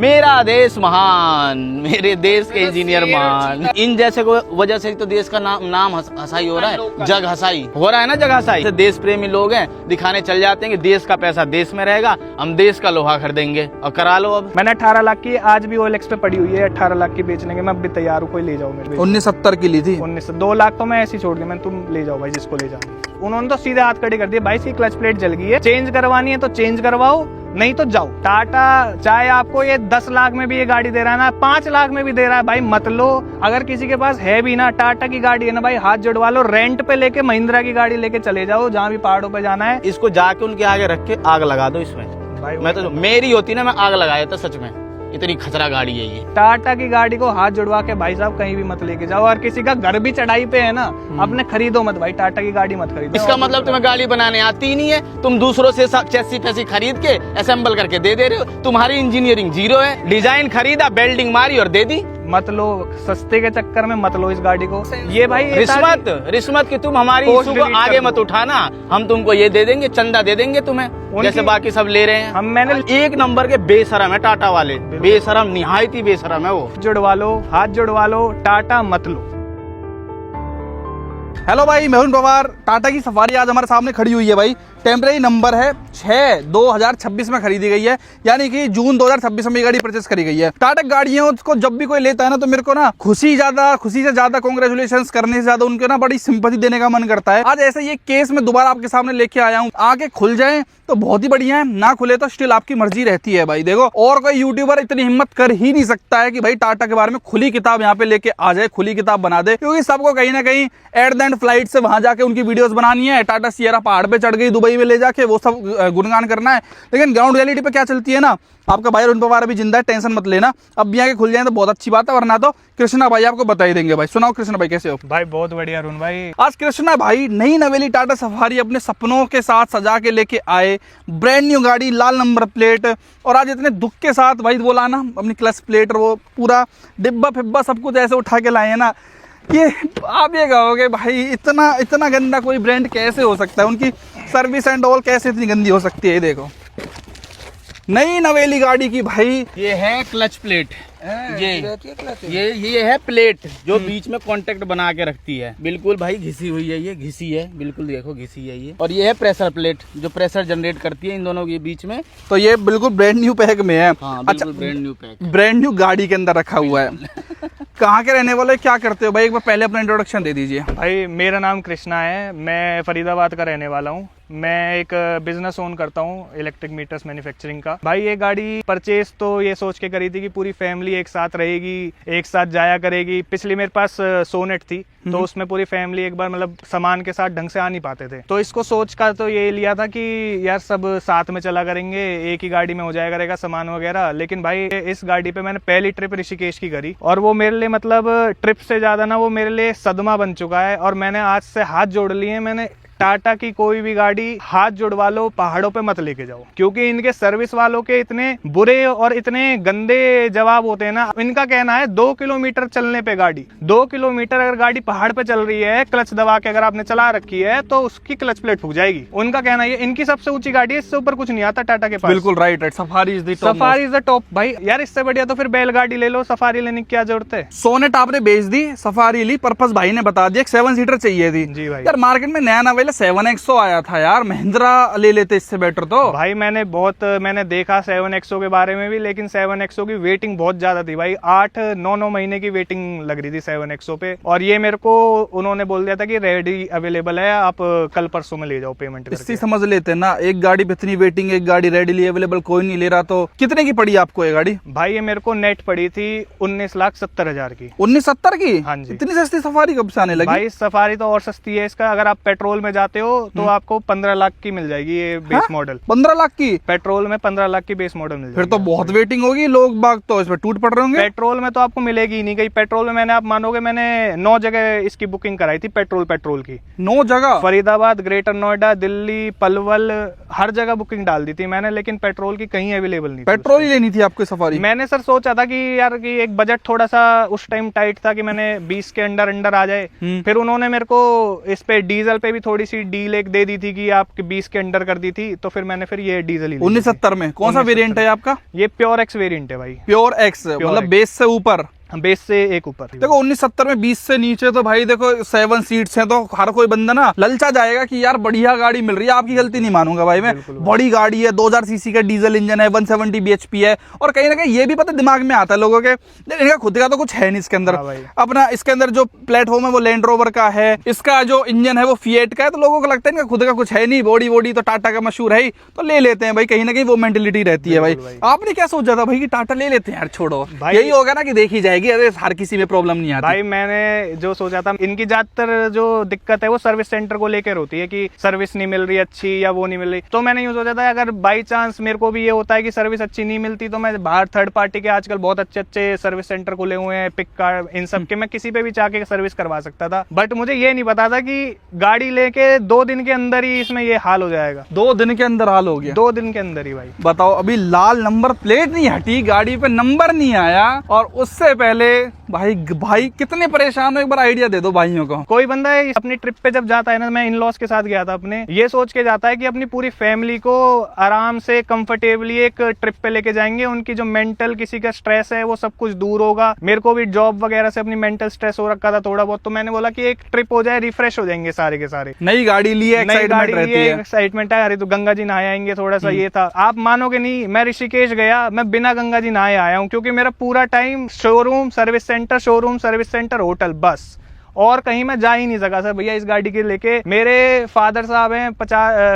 मेरा देश महान, मेरे देश के इंजीनियर महान। इन जैसे को वजह से तो देश का नाम हसाई हो रहा है, जग हसाई हो रहा है ना, जग हसाई। देश प्रेमी लोग हैं, दिखाने चल जाते हैं कि देश का पैसा देश में रहेगा, हम देश का लोहा खरीदेंगे। और करा लो। अब मैंने 18 लाख की आज भी OLX पे पड़ी हुई है, 18 लाख की बेचने के। मैं अब भी तैयार हूँ, कोई ले जाओ मेरे। 1970 की ली थी। 2 लाख तो मैं ऐसे ही छोड़ दी, मैं तुम ले जाओ भाई जिसको ले जाओ। उन्होंने तो सीधे हाथ खड़े कर दिए, भाई इसकी क्लच प्लेट जल गई है, चेंज करवानी है तो चेंज करवाओ, नहीं तो जाओ। टाटा चाहे आपको ये 10 लाख में भी ये गाड़ी दे रहा है ना, 5 लाख में भी दे रहा है, भाई मत लो। अगर किसी के पास है भी ना, टाटा की गाड़ी है ना भाई, हाथ जुड़वा लो, रेंट पे लेके महिंद्रा की गाड़ी लेके चले जाओ जहाँ भी पहाड़ों पे जाना है। इसको जाके उनके आगे रख के आग लगा दो इसमें भाई। मैं तो मेरी होती ना, मैं आग लगाया था सच में, इतनी खतरा गाड़ी है ये। टाटा की गाड़ी को हाथ जुड़वा के भाई साहब कहीं भी मत लेके जाओ। और किसी का घर भी चढ़ाई पे है ना, अपने खरीदो मत भाई, टाटा की गाड़ी मत खरीदो। इसका मतलब तुम्हें गाड़ी बनाने आती ही नहीं है, तुम दूसरों से चैसी फैसी खरीद के असेंबल करके दे रहे हो। तुम्हारी इंजीनियरिंग जीरो है। डिजाइन खरीदा, बेल्डिंग मारी और दे दी। मत लो, सस्ते के चक्कर में मत लो इस गाड़ी को। ये भाई रिश्वत की तुम हमारी इशू को आगे मत उठाना, हम तुमको ये दे देंगे, चंदा दे देंगे तुम्हें, जैसे बाकी सब ले रहे हैं। मैंने एक नंबर के बेशरम है टाटा वाले, बेशरम, निहायत ही बेशरम है वो। जुड़वा लो, हाथ जुड़वा लो, टाटा मत लो। हेलो भाई, मैं हूं पवार। टाटा की सफारी आज हमारे सामने खड़ी हुई है भाई। टेम्परेरी नंबर है 6/2026 में खरीदी गई है, यानी कि जून 2026 में गाड़ी परचेस करी गई है। टाटा गाड़ियों को जब भी कोई लेता है ना, तो मेरे को ना खुशी से ज्यादा कांग्रेचुलेशंस करने से ज्यादा उनको ना बड़ी सिंपैथी देने का मन करता है। आज ऐसे ये केस में दोबारा आपके सामने लेके आया हूँ। आके खुल जाए तो बहुत ही बढ़िया है, ना खुले तो स्टिल आपकी मर्जी रहती है भाई। देखो, और कोई यूट्यूबर इतनी हिम्मत कर ही नहीं सकता है कि भाई टाटा के बारे में खुली किताब यहाँ पे लेके आ जाए, खुली किताब बना दे, क्योंकि सबको कहीं ना कहीं एट द एंड फ्लाइट से वहां जाके उनकी वीडियोस बनानी है। टाटा सियरा पहाड़ पे चढ़ गई, दुबई में ले जाके वो सब गुणगान करना है। लेकिन ग्राउंड रियलिटी पे क्या चलती है ना, आपका भाई अरुण पवार अभी जिंदा है, टेंशन मत लेना। अब भी आके खुल जाए तो बहुत अच्छी बात है, वरना तो कृष्णा भाई आपको बता ही देंगे। भाई सुनाओ कृष्णा भाई, कैसे हो? भाई बहुत बढ़िया अरुण भाई। आज कृष्णा भाई नई नवेली टाटा सफारी अपने सपनों के साथ सजा के लेके आए। ब्रांड न्यू गाड़ी, लाल नंबर प्लेट, और आज इतने दुख के साथ भाई बोला ना, अपनी क्लच प्लेट और वो पूरा डिब्बा फिब्बा सब कुछ ऐसे उठा के लाए हैं ना, ये आप ये कहोगे भाई इतना गंदा कोई ब्रांड कैसे हो सकता है, उनकी सर्विस एंड ऑल कैसे इतनी गंदी हो सकती है। ये देखो नई नवेली गाड़ी की भाई, ये है क्लच प्लेट, ये है प्लेट जो बीच में कांटेक्ट बना के रखती है। बिल्कुल भाई घिसी हुई है, ये घिसी है, बिल्कुल देखो घिसी है ये। और ये है प्रेशर प्लेट जो प्रेशर जनरेट करती है इन दोनों के बीच में। तो ये बिल्कुल ब्रांड न्यू पैक में है। हाँ, अच्छा, brand new pack, brand new गाड़ी के अंदर रखा हुआ है। कहाँ के रहने वाले, क्या करते हो भाई, एक बार पहले अपना इंट्रोडक्शन दे दीजिए। भाई मेरा नाम कृष्णा है, मैं फरीदाबाद का रहने वाला हूँ। मैं एक बिजनेस ओन करता हूँ इलेक्ट्रिक मीटर्स मैन्युफैक्चरिंग का। भाई ये गाड़ी परचेज तो ये सोच के करी थी कि पूरी फैमिली एक साथ रहेगी, एक साथ जाया करेगी। पिछली मेरे पास सोनेट थी, तो उसमें पूरी फैमिली एक बार मतलब सामान के साथ ढंग से आ नहीं पाते थे, तो इसको सोच कर तो ये लिया था कि यार सब साथ में चला करेंगे, एक ही गाड़ी में हो जाया करेगा सामान वगैरह। लेकिन भाई इस गाड़ी पे मैंने पहली ट्रिप ऋषिकेश की करी, और वो मेरे लिए मतलब ट्रिप से ज्यादा ना वो मेरे लिए सदमा बन चुका है। और मैंने आज से हाथ जोड़ लिए, मैंने टाटा की कोई भी गाड़ी हाथ जुड़वा लो, पहाड़ों पे मत लेके जाओ, क्योंकि इनके सर्विस वालों के इतने बुरे और इतने गंदे जवाब होते हैं ना। इनका कहना है 2 किलोमीटर चलने पे गाड़ी, 2 किलोमीटर अगर गाड़ी पहाड़ पे चल रही है, क्लच दबा के अगर आपने चला रखी है तो उसकी क्लच प्लेट फूक जाएगी। उनका कहना है इनकी सबसे ऊंची गाड़ी है, इससे ऊपर कुछ नहीं आता टाटा के पास। बिल्कुल right, safari is the top भाई। यार इससे बढ़िया तो फिर बैलगाड़ी ले लो, सफारी लेने की क्या जरूरत है। सोनेट आपने बेच दी, सफारी ली, पर्पस भाई ने बता दिया 7 सीटर चाहिए थी। जी भाई। यार मार्केट में नया नवेला 7XO आया था यार, महिंद्रा ले लेते इससे बेटर। तो भाई मैंने देखा 7XO के बारे में भी, लेकिन 7XO की वेटिंग बहुत ज्यादा थी भाई, 8-9 महीने की वेटिंग लग रही थी 7XO पे। और ये मेरे को उन्होंने बोल दिया था कि रेडी अवेलेबल है, आप कल परसों में ले जाओ पेमेंट करके। इससे समझ लेते ना, एक गाड़ी पे इतनी वेटिंग, एक गाड़ी रेडीली अवेलेबल कोई नहीं ले रहा। तो कितने की पड़ी आपको ये गाड़ी? भाई ये मेरे को नेट पड़ी थी 19,70,000 की। 1970 की? हाँ जी। इतनी सस्ती सफारी कब से आने लगी? भाई सफारी तो और सस्ती है इसका, अगर आप पेट्रोल में जाते हो तो आपको 15 लाख की मिल जाएगी ये बेस मॉडल। 15 लाख की? पेट्रोल में 15 लाख की बेस मॉडल मिल जाएगी। फिर तो बहुत वेटिंग होगी, लोग बाग तो इसमें टूट पड़ रहे होंगे। पेट्रोल में तो आपको मिलेगी ही नहीं। कहीं पेट्रोल में मैंने, आप मानोगे, मैंने 9 जगह इसकी बुकिंग कराई थी पेट्रोल की। 9 जगह? फरीदाबाद, ग्रेटर नोएडा, दिल्ली, पलवल, हर जगह बुकिंग डाल दी थी मैंने, लेकिन पेट्रोल की कहीं अवेलेबल नहीं। पेट्रोल ही लेनी थी आपको सफारी? मैंने सर सोचा था कि यार कि एक बजट थोड़ा सा उस टाइम टाइट था कि मैंने 20 के अंडर आ जाए। फिर उन्होंने मेरे को इस पे डीजल पे भी थोड़ी सी डील एक दे दी थी कि आपके 20 के अंडर कर दी थी, तो फिर मैंने फिर ये डीजल ही ली थी। 1970 में कौन सा वेरिएंट है आपका? ये प्योर एक्स वेरिएंट है भाई। प्योर एक्स मतलब बेस से ऊपर, बेस से एक ऊपर। देखो 1970 में 20 से नीचे तो भाई देखो 7 सीट्स हैं, तो हर कोई बंदा ना ललचा जाएगा कि यार बढ़िया गाड़ी मिल रही है। आपकी गलती नहीं मानूंगा भाई मैं, बड़ी गाड़ी है, 2000 सीसी का डीजल इंजन है, 170 bhp है, और कहीं ना कहीं ये भी पता दिमाग में आता है लोगों के इनका खुद का तो कुछ है नहीं इसके अंदर। अपना इसके अंदर जो प्लेटफॉर्म है वो लैंड रोवर का है, इसका जो इंजन है वो फिएट का है, तो लोगों को लगता है इनका खुद का कुछ है नहीं, बॉडी तो टाटा का मशहूर है ही, तो ले लेते हैं भाई। कहीं ना कहीं वो मेंटेलिटी रहती है भाई। आपने क्या सोचा था भाई कि टाटा ले लेते हैं यार, छोड़ो यही होगा ना कि देखी जाएगी, अरे हर किसी में प्रॉब्लम नहीं आती। भाई मैंने जो सोचा था, इनकी ज्यादातर जो दिक्कत है वो सर्विस सेंटर को लेकर होती है कि सर्विस नहीं मिल रही अच्छी या वो नहीं मिल रही। तो मैंने यूँ सोचा था अगर बाई चांस मेरे को भी ये होता है कि सर्विस अच्छी नहीं मिलती, तो मैं बाहर थर्ड पार्टी के आजकल बहुत अच्छे अच्छे सर्विस सेंटर खुले हुए हैं, पिक कार, इन सब के मैं किसी पे भी जाके सर्विस करवा सकता था। बट मुझे ये नहीं पता था कि गाड़ी लेके 2 दिन के अंदर ही इसमें ये हाल हो जाएगा। 2 दिन के अंदर हाल हो गया? 2 दिन के अंदर ही भाई। बताओ, अभी लाल नंबर प्लेट नहीं हटी, गाड़ी पे नंबर नहीं आया, और उससे पहले भाई कितने परेशान हो, एक बार आइडिया दे दो भाइयों को। कोई बंदा अपनी ट्रिप पे जब जाता है ना, मैं इन लॉज के साथ गया था अपने, ये सोच के जाता है कि अपनी पूरी फैमिली को आराम से कंफर्टेबली एक ट्रिप पे लेके जाएंगे, उनकी जो मेंटल किसी का स्ट्रेस है वो सब कुछ दूर होगा। मेरे को भी जॉब वगैरह से अपनी मेंटल स्ट्रेस हो रखा था थोड़ा बहुत, तो मैंने बोला कि एक ट्रिप हो जाए, रिफ्रेश हो जाएंगे सारे के सारे। नई गाड़ी ली है, एक्साइटमेंट है, अरे तो गंगा जी नहाए आएंगे, थोड़ा सा ये था। आप मानोगे नहीं, मैं ऋषिकेश गया, मैं बिना गंगा जी नहाए आया हूँ, क्योंकि मेरा पूरा time showroom service centre, showroom service centre, hotel, बस, और कहीं मैं जा ही नहीं सका सर। भैया इस गाड़ी के लेके, मेरे फादर साहब हैं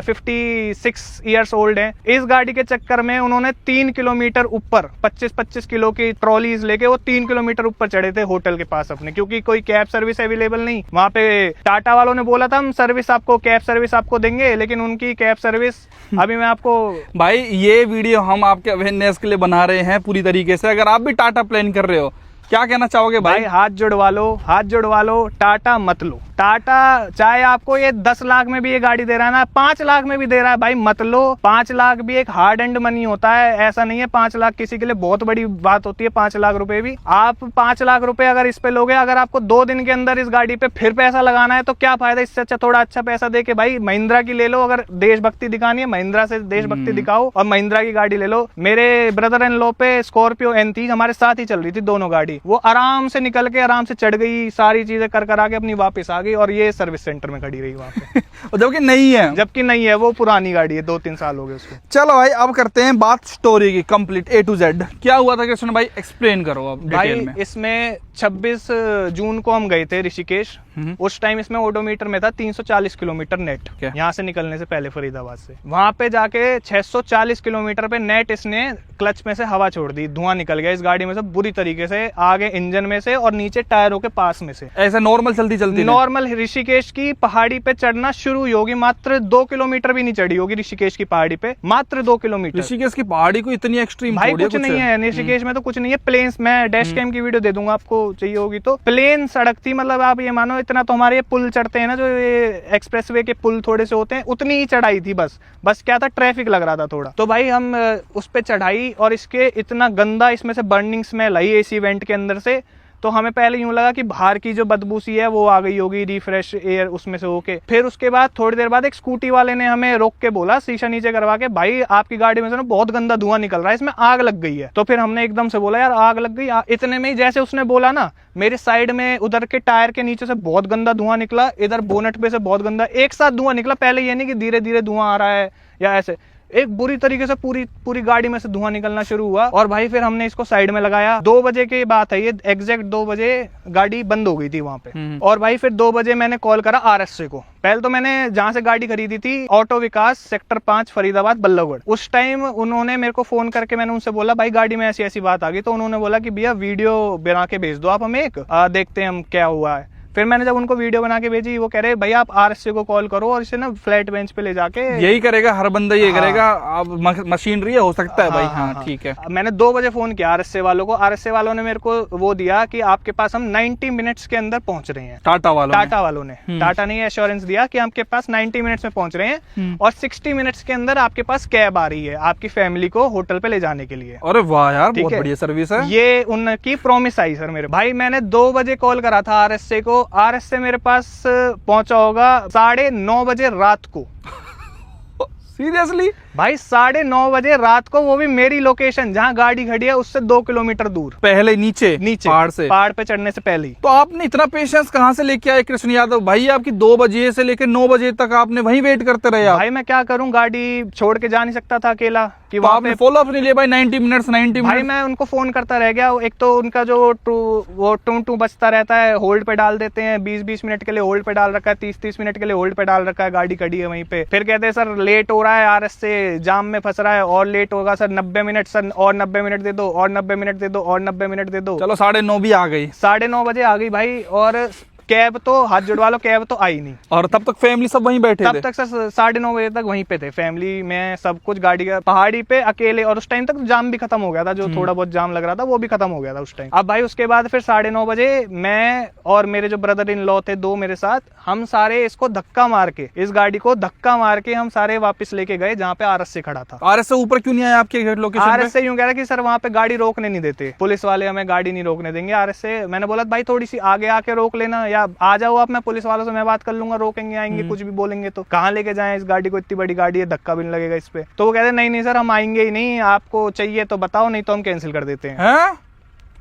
56 ईयर्स ओल्ड हैं, इस गाड़ी के चक्कर में उन्होंने 3 किलोमीटर ऊपर 25-25 किलो की ट्रॉलीज लेके वो 3 किलोमीटर ऊपर चढ़े थे होटल के पास अपने, क्योंकि कोई कैब सर्विस अवेलेबल नहीं वहां पे। टाटा वालों ने बोला था हम सर्विस आपको, कैब सर्विस आपको देंगे, लेकिन उनकी कैब सर्विस अभी मैं आपको भाई ये वीडियो हम आपके अवेयरनेस के लिए बना रहे हैं पूरी तरीके से। अगर आप भी टाटा प्लान कर रहे हो, क्या कहना चाहोगे भाई? हाथ जुड़वा लो, टाटा मत लो। टाटा चाहे आपको ये 10 लाख में भी ये गाड़ी दे रहा है ना, 5 लाख में भी दे रहा है, भाई मत लो। 5 लाख भी एक हार्ड एंड मनी होता है, ऐसा नहीं है 5 लाख किसी के लिए बहुत बड़ी बात होती है। 5 लाख रुपए भी, आप 5 लाख रुपए अगर इस पे लोगे, अगर आपको 2 दिन के अंदर इस गाड़ी पे फिर पैसा लगाना है तो क्या फायदा? इससे अच्छा थोड़ा अच्छा पैसा दे के भाई महिंद्रा की ले लो। अगर देशभक्ति दिखानी है, महिंद्रा से देशभक्ति दिखाओ और महिंद्रा की गाड़ी ले लो। मेरे ब्रदर इन लॉ पे स्कॉर्पियो एन थी, हमारे साथ ही चल रही थी दोनों गाड़ी, वो आराम से निकल के आराम से चढ़ गई, सारी चीजें कर आके अपनी वापस आ गई, और ये सर्विस सेंटर में खड़ी रही वहां पे। जबकि नहीं है, वो पुरानी गाड़ी है, 2-3 साल हो गए उसको। चलो भाई अब करते हैं बात स्टोरी की कंप्लीट A to Z। क्या हुआ था कृष्ण भाई, एक्सप्लेन करो अब डिटेल में। इसमें 26 जून को हम गए थे ऋषिकेश। उस टाइम इसमें ओडोमीटर में था 340 किलोमीटर नेट, यहाँ से निकलने से पहले फरीदाबाद से। वहां पे जाके 640 किलोमीटर पे नेट इसने क्लच में से हवा छोड़ दी, धुआं निकल गया इस गाड़ी में से बुरी तरीके से, आगे इंजन में से और नीचे टायरों के पास में से। ऐसा नॉर्मल चलती नॉर्मल ऋषिकेश की पहाड़ी पे चढ़ना शुरू हुई होगी, मात्र 2 किलोमीटर भी नहीं चढ़ी होगी ऋषिकेश की पहाड़ी पे, मात्र 2 किलोमीटर। ऋषिकेश की पहाड़ी को इतनी एक्सट्रीम भाई कुछ नहीं है ऋषिकेश में, तो कुछ नहीं है, प्लेन्स। मैं डैश कैम की वीडियो दे दूंगा आपको चाहिए होगी तो। प्लेन सड़क थी, मतलब आप ये मानो इतना तो हमारे ये पुल चढ़ते हैं ना, जो ये एक्सप्रेसवे के पुल थोड़े से होते हैं, उतनी ही चढ़ाई थी बस क्या था, ट्रैफिक लग रहा था थोड़ा। तो भाई हम उस पे चढ़ाई, और इसके इतना गंदा इसमें से बर्निंग स्मेल आई एसी वेंट के अंदर से। तो हमें पहले यूं लगा कि बाहर की जो बदबू सी है वो आ गई होगी, रिफ्रेश एयर उसमें से होके। फिर उसके बाद थोड़ी देर बाद एक स्कूटी वाले ने हमें रोक के बोला, शीशा नीचे करवा के, भाई आपकी गाड़ी में से ना बहुत गंदा धुआं निकल रहा है, इसमें आग लग गई है। तो फिर हमने एकदम से बोला यार आग लग गई। इतने में ही जैसे उसने बोला ना, मेरे साइड में उधर के टायर के नीचे से बहुत गंदा धुआं निकला, इधर बोनट पे से बहुत गंदा, एक साथ धुआं निकला। पहले ये नहीं कि धीरे धीरे धुआं आ रहा है या ऐसे, एक बुरी तरीके से पूरी गाड़ी में से धुआं निकलना शुरू हुआ। और भाई फिर हमने इसको साइड में लगाया। 2 बजे की बात है ये, एग्जैक्ट 2 बजे गाड़ी बंद हो गई थी वहां पे। और भाई फिर 2 बजे मैंने कॉल करा RSA को। पहले तो मैंने जहां से गाड़ी खरीदी थी, ऑटो विकास सेक्टर 5 फरीदाबाद बल्लभगढ़, उस टाइम उन्होंने मेरे को फोन करके, मैंने उनसे बोला भाई गाड़ी में ऐसी ऐसी बात आ गई। तो उन्होंने बोला कि भैया वीडियो बना के भेज दो आप हमें, एक देखते हैं हम क्या हुआ है। फिर मैंने जब उनको वीडियो बना के भेजी, वो कह रहे भाई आप RSA को कॉल करो और इसे ना फ्लैट बेंच पे ले जाके, यही करेगा हर बंदा, ये करेगा। अब मशीनरी हो सकता है भाई। हाँ ठीक है। मैंने 2 बजे फोन किया RSA वालों को। RSA वालों ने मेरे को वो दिया कि आपके पास हम 90 मिनट्स के अंदर पहुंच रहे हैं। टाटा वालों ने टाटा ने एश्योरेंस दिया कि आपके पास 90 मिनट्स में पहुंच रहे हैं, और 60 मिनट्स के अंदर आपके पास कैब आ रही है आपकी फैमिली को होटल पे ले जाने के लिए। अरे वाह यार, बहुत बढ़िया सर्विस है। ये उनकी प्रॉमिस आई सर मेरे भाई। मैंने 2 बजे कॉल करा था RSA को, RS से मेरे पास पहुंचा होगा 9:30 बजे रात को। सीरियसली भाई 9:30 बजे रात को, वो भी मेरी लोकेशन जहाँ गाड़ी खड़ी है उससे 2 किलोमीटर दूर। पहले नीचे पहाड़ से, पहाड़ पे चढ़ने से पहले ही। तो आपने इतना पेशेंस कहाँ से लेके आए कृष्ण यादव भाई? आपकी 2 बजे से लेकर 9 बजे तक आपने वहीं वेट करते रहे आप? भाई मैं क्या करूं, गाड़ी छोड़ के जा नहीं सकता था अकेला कि तो वहाँ आपने पे। फॉलो अप नहीं लिया भाई? 90 मिनट्स भाई मैं उनको फोन करता रह गया। एक तो उनका जो वो टू बजता रहता है, होल्ड पे डाल देते हैं, 20-20 मिनट के लिए होल्ड पे डाल रखा है, 30-30 मिनट के लिए होल्ड पे डाल रखा है, गाड़ी खड़ी है वहीं पे। फिर कहते हैं सर लेट हो रहा है, RS से जाम में फंस रहा है और लेट होगा सर, 90 मिनट सर, और 90 मिनट दे दो, और 90 मिनट दे दो, और 90 मिनट दे दो। चलो 9:30 भी आ गई। 9:30 बजे आ गई भाई। और कैब तो हाथ जुड़वा लो, कैब तो आई नहीं। और तब तक फैमिली सब वहीं बैठे तब थे? तक सर 9:30 बजे तक वहीं पे थे, फैमिली में सब कुछ, गाड़ी का पहाड़ी पे अकेले। और उस टाइम तक जाम भी खत्म हो गया था, जो थोड़ा बहुत जाम लग रहा था वो भी खत्म हो गया था उस टाइम। अब भाई उसके बाद फिर 9:30 बजे मैं और मेरे जो ब्रदर इन लॉ थे 2 मेरे साथ, हम सारे इसको धक्का मार के, इस गाड़ी को धक्का मार के हम सारे वापस लेके गए जहाँ पे RS से खड़ा था। RS से ऊपर क्यों नहीं आया आपके लोकेशन पे? RS से यूं कह रहा कि सर वहाँ पे गाड़ी रोकने नहीं देते, पुलिस वाले हमें गाड़ी नहीं रोकने देंगे RS से। मैंने बोला भाई थोड़ी सी आगे आके रोक लेना, या आ जाओ आप, मैं पुलिस वालों से मैं बात कर लूंगा, रोकेंगे आएंगे, कुछ भी बोलेंगे तो। कहाँ लेके जाएं इस गाड़ी को, इतनी बड़ी गाड़ी है, धक्का भी नहीं लगेगा इस पे। तो वो कहते नहीं सर हम आएंगे ही नहीं, आपको चाहिए तो बताओ, नहीं तो हम कैंसिल कर देते हैं।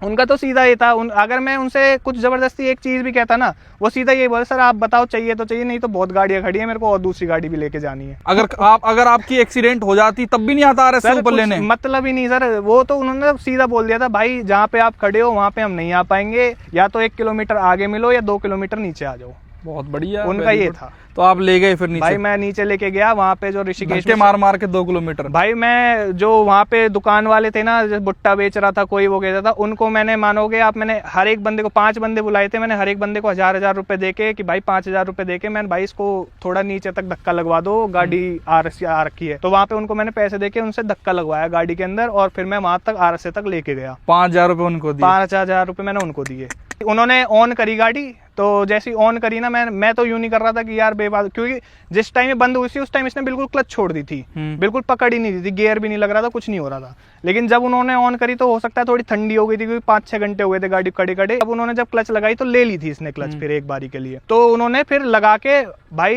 उनका तो सीधा ये था, अगर मैं उनसे कुछ जबरदस्ती एक चीज भी कहता ना, वो सीधा ये बोले सर आप बताओ चाहिए तो चाहिए, नहीं तो बहुत गाड़ियां खड़ी है, मेरे को और दूसरी गाड़ी भी लेके जानी है। अगर आपकी एक्सीडेंट हो जाती तब भी नहीं आता RS से ऊपर लेने? मतलब ही नहीं सर, वो तो उन्होंने सीधा बोल दिया था भाई जहाँ पे आप खड़े हो वहाँ पे हम नहीं आ पाएंगे, या तो 1 किलोमीटर आगे मिलो या 2 किलोमीटर नीचे आ जाओ। बहुत बढ़िया, उनका ये था। तो आप ले गए फिर नीचे? भाई मैं नीचे लेके गया, वहाँ पे जो ऋषिकेश में मार के 2 किलोमीटर। भाई मैं जो वहाँ पे दुकान वाले थे ना, जो भुट्टा बेच रहा था कोई, वो कहता था, उनको मैंने मानोगे आप, मैंने हर एक बंदे को 5 बंदे बुलाए थे, मैंने हर एक बंदे को 1000 रुपए देके कि भाई 5000 रुपए देके मैंने भाई इसको थोड़ा नीचे तक धक्का लगवा दो, गाड़ी RS आ रखी है। तो वहाँ पे उनको मैंने पैसे देके उनसे धक्का लगवाया गाड़ी के अंदर, और फिर मैं वहां तक RS तक लेके गया। 5000 रुपए उनको दिए? 5000 रुपए मैंने उनको दिए। उन्होंने ऑन करी गाड़ी, तो जैसी ऑन करी ना, मैं तो यूं नहीं कर रहा था कि यार बेबाद, क्योंकि जिस टाइम में बंद हुई थी उस टाइम इसने बिल्कुल क्लच छोड़ दी थी, बिल्कुल पकड़ ही नहीं दी थी, गियर भी नहीं लग रहा था, कुछ नहीं हो रहा था। लेकिन जब उन्होंने ऑन करी तो हो सकता है थोड़ी ठंडी हो गई थी, क्योंकि 5-6 घंटे हो गए थे गाड़ी खड़े खड़े। अब उन्होंने जब क्लच लगाई तो ले ली थी इसने क्लच फिर एक बारी के लिए। तो उन्होंने फिर लगा के, भाई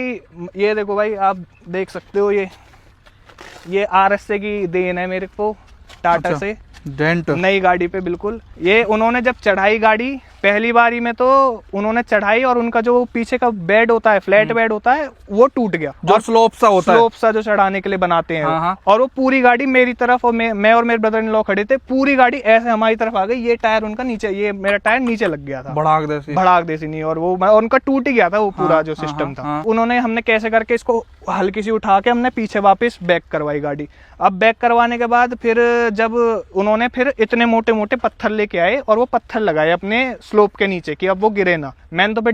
ये देखो भाई आप देख सकते हो, ये RS से की देन है मेरे को, टाटा से डेंट नई गाड़ी पे बिल्कुल। ये उन्होंने जब चढ़ाई गाड़ी पहली बारी में, तो उन्होंने चढ़ाई और उनका जो पीछे का बेड होता है, फ्लैट बेड होता है, वो टूट गया, जो स्लोप सा होता है, स्लोप सा जो चढ़ाने के लिए बनाते हैं। हाँ। और वो पूरी गाड़ी मेरी तरफ, और मैं और मेरे ब्रदर इन लॉ खड़े थे, पूरी गाड़ी ऐसे हमारी तरफ आ गई, ये टायर उनका नीचे, ये मेरा टायर नीचे लग गया था, भड़ाक देसी नहीं, और वो उनका टूट ही गया था वो पूरा जो सिस्टम था। उन्होंने, हमने कैसे करके इसको हल्की सी उठा के हमने पीछे वापस बैक करवाई गाड़ी। अब बैक करवाने के बाद फिर जब उन्होंने फिर इतने मोटे मोटे पत्थर लेके आए और वो पत्थर लगाए अपने स्लोप के नीचे कि अब वो गिरे ना। मैंने तो फिर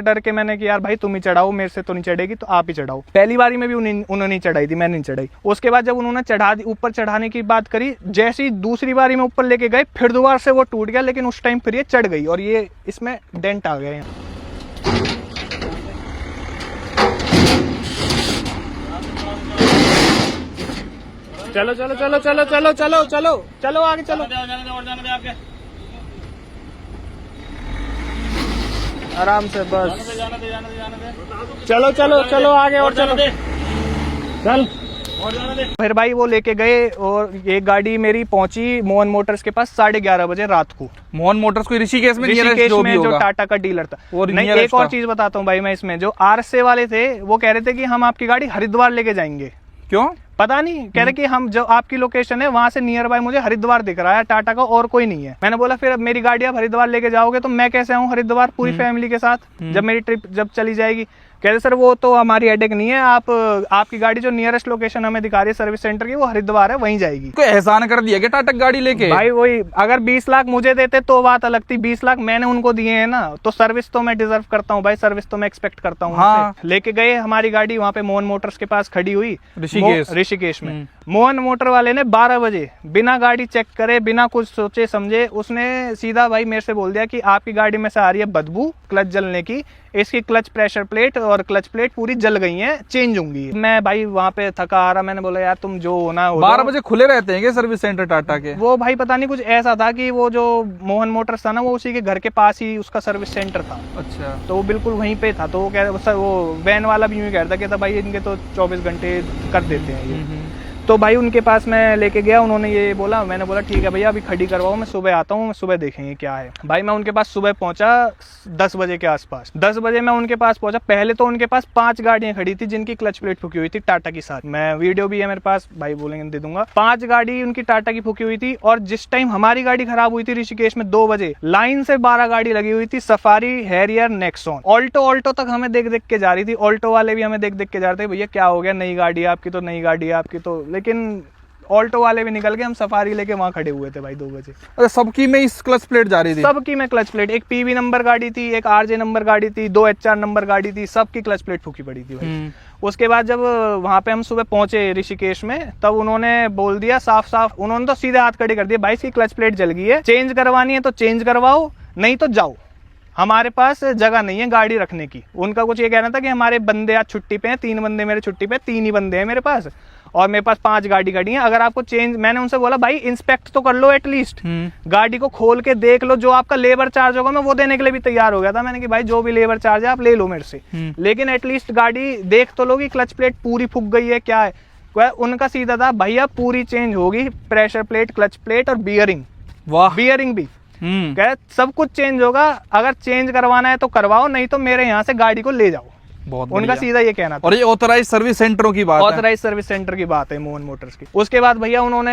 डर के मैंने कि यार भाई तुम ही चढ़ाओ, मेरे से तो नहीं चढ़ेगी, तो आप ही चढ़ाओ। पहली बारी में भी उन्होंने चढ़ाई थी, मैंने नहीं चढ़ाई। उसके बाद जब उन्होंने चढ़ा दी, ऊपर चढ़ाने की बात करी, जैसी दूसरी बारी में ऊपर लेके गए फिर दोबारा से वो टूट गया, लेकिन उस टाइम फिर ये चढ़ गई और ये इसमें डेंट आ गए। चलो चलो चलो चलो चलो चलो चलो चलो आगे चलो, आराम से बस, चलो चलो चलो आगे और चलो, चल। फिर भाई वो लेके गए और ये गाड़ी मेरी पहुंची मोहन मोटर्स के पास 11:30 बजे रात को। मोहन मोटर्स कोई ऋषिकेश में जो टाटा का डीलर था। नहीं, एक और चीज बताता हूँ भाई मैं इसमें, जो RS वाले थे वो कह रहे थे कि हम आपकी गाड़ी हरिद्वार लेके जाएंगे। क्यों पता नहीं, कह रहे कि हम जो आपकी लोकेशन है वहां से नियर बाय मुझे हरिद्वार दिख रहा है टाटा का, और कोई नहीं है। मैंने बोला फिर अब मेरी गाड़ी आप हरिद्वार लेके जाओगे तो मैं कैसे आऊँ हरिद्वार पूरी फैमिली के साथ, जब मेरी ट्रिप जब चली जाएगी। कहते सर वो तो हमारी हेडेक नहीं है, आपकी गाड़ी जो नियरेस्ट लोकेशन हमें दिखा रही है सर्विस सेंटर की, वो हरिद्वार है, वहीं जाएगी। कोई एहसान कर दिया क्या टाटा गाड़ी लेके? भाई वही, अगर 20 लाख मुझे देते तो बात अलग थी, 20 लाख मैंने उनको दिए हैं ना, तो सर्विस तो मैं डिजर्व करता हूँ भाई, सर्विस तो मैं एक्सपेक्ट करता हूँ। हाँ। लेके गए हमारी गाड़ी वहाँ पे मोहन मोटर्स के पास खड़ी हुई ऋषिकेश में। मोहन मोटर वाले ने 12 बजे बिना गाड़ी चेक करे, बिना कुछ सोचे समझे, उसने सीधा भाई मेरे से बोल दिया कि आपकी गाड़ी में से आ रही है बदबू क्लच जलने की, इसकी क्लच प्रेशर प्लेट और क्लच प्लेट पूरी जल गई हैं, चेंज होंगी। मैं भाई वहाँ पे थका आ रहा, मैंने बोला यार तुम जो होना हो 12 बजे खुले रहते हैं क्या सर्विस सेंटर टाटा के? वो भाई पता नहीं कुछ ऐसा था कि वो जो मोहन मोटर्स था ना, वो उसी के घर के पास ही उसका सर्विस सेंटर था। अच्छा। तो वो बिल्कुल वहीं पे था। तो वो कह वो वैन वाला भी यूँ कह रहा था कि था भाई इनके तो 24 घंटे कर देते हैं ये। तो भाई उनके पास मैं लेके गया, उन्होंने ये बोला, मैंने बोला ठीक है भैया अभी खड़ी करवाओ, मैं सुबह आता हूँ, मैं सुबह देखेंगे क्या है। भाई मैं उनके पास सुबह पहुंचा 10 बजे के आसपास। 10 बजे मैं उनके पास पहुंचा। पहले तो उनके पास 5 गाड़ियां खड़ी थी जिनकी क्लच प्लेट फूकी हुई थी टाटा की साथ। मैं वीडियो भी है मेरे पास, भाई बोलेंगे दे दूंगा। 5 गाड़ी उनकी टाटा की फूकी हुई थी। और जिस टाइम हमारी गाड़ी खराब हुई थी ऋषिकेश में 2 बजे, लाइन से 12 गाड़ी लगी हुई थी, सफारी, हैरियर, नेक्सॉन, ऑल्टो तक हमें देख देख के जा रही थी। ऑल्टो वाले भी हमें देख देख के जा रहे थे, भैया क्या हो गया, नई गाड़ी है आपकी, तो नई गाड़ी है आपकी तो। लेकिन ऑल्टो वाले भी निकल गए, हम सफारी लेके वहां खड़े हुए थे भाई 2 बजे। अरे सबकी में इस क्लच प्लेट जा रही थी? सबकी में क्लच प्लेट, एक पीवी नंबर गाड़ी थी, एक आरजे नंबर गाड़ी थी, 2 HR नंबर गाड़ी थी, सबकी क्लच प्लेट फूकी पड़ी थी भाई। उसके बाद जब वहां पे हम सुबह पहुंचे ऋषिकेश में, तब उन्होंने बोल दिया साफ साफ, उन्होंने तो सीधे हाथ खड़े कर दिए, भाई इसकी क्लच प्लेट जल गई है, चेंज करवानी है तो चेंज करवाओ, नहीं तो जाओ, हमारे पास जगह नहीं है गाड़ी रखने की। उनका कुछ ये कहना था कि हमारे बंदे आज छुट्टी पे हैं, 3 बंदे मेरे छुट्टी पे, 3 ही बंदे हैं मेरे पास, और मेरे पास 5 गाड़ी खड़ी हैं, अगर आपको चेंज, मैंने उनसे बोला भाई इंस्पेक्ट तो कर लो एटलीस्ट, गाड़ी को खोल के देख लो, जो आपका लेबर चार्ज होगा मैं वो देने के लिए भी तैयार हो गया था। मैंने कि भाई जो भी लेबर चार्ज है आप ले लो मेरे से, लेकिन एटलीस्ट गाड़ी देख तो लो कि क्लच प्लेट पूरी फूक गई है क्या है। उनका सीधा था भैया पूरी चेंज होगी, प्रेशर प्लेट, क्लच प्लेट और बियरिंग, वाह बियरिंग भी, कह सब कुछ चेंज होगा, अगर चेंज करवाना है तो करवाओ, नहीं तो मेरे यहाँ से गाड़ी को ले जाओ। बहुत उनका सीधा ये कहना था। और ये ऑथराइज सर्विस सेंटरों की बात है? ऑथराइज सर्विस सेंटर की बात है मोहन मोटर्स की। उसके बाद भैया उन्होंने